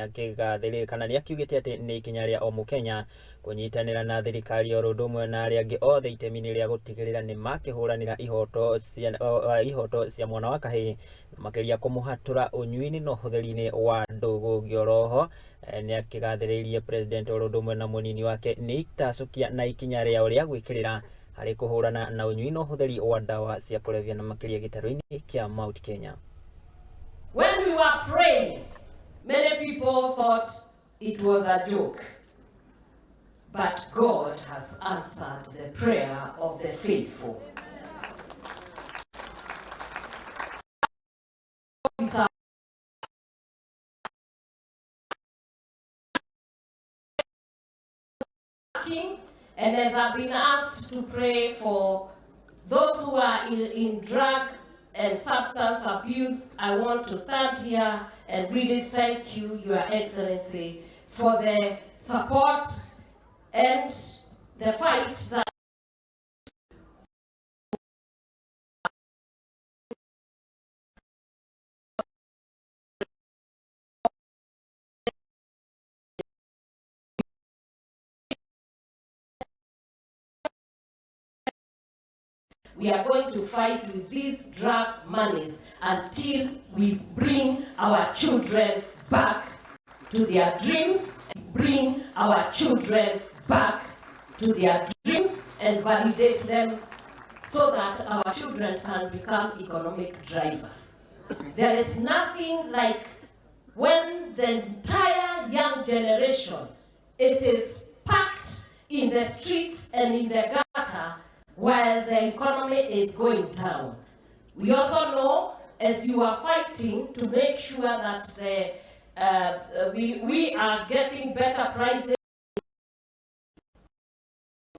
akigathĩrĩria kana nĩ akiugĩte atĩ nĩ ikinya rĩa omukenya kunyitanĩra na thirikari o ũndũ ũmwe na arĩa angĩ othe itemi-inĩ rĩa gũtigĩrĩra nĩ makĩhũranĩra ihoto cia mwana wa kahii makilia kũmũhatũra unyui-inĩ na uhuthiri-inĩ wa ndũgũ ngĩoroho nĩ akigathĩrĩirie president o ũndũ ũmwe na munini wake nĩ itacukia na ikinya rĩao rĩa gwĩkĩrĩra harĩ kũhũrana na unyui na uhuthiri wa dawa cia kulevya na makilia gĩtarũ-inĩ kĩa Mount Kenya. When we were praying, many people thought it was a joke. But God has answered the prayer of the faithful. And as I've been asked to pray for those who are in drug and substance abuse, I want to stand here and really thank you, Your Excellency, for the support and the fight that we are going to fight with these drug monies until we bring our children back to their dreams, bring our children back to their dreams and validate them so that our children can become economic drivers. There is nothing like when the entire young generation, it is packed in the streets and in the gutter while the economy is going down. We also know, as you are fighting to make sure that we are getting better prices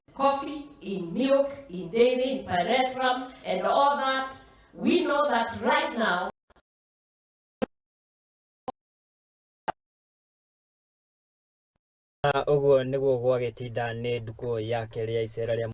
in coffee, in milk, in dairy, in pyrethrum, and all that, we know that right now ũguo nĩguo gwagĩtinda nĩ ndukũ ya kerĩ ya icera rĩa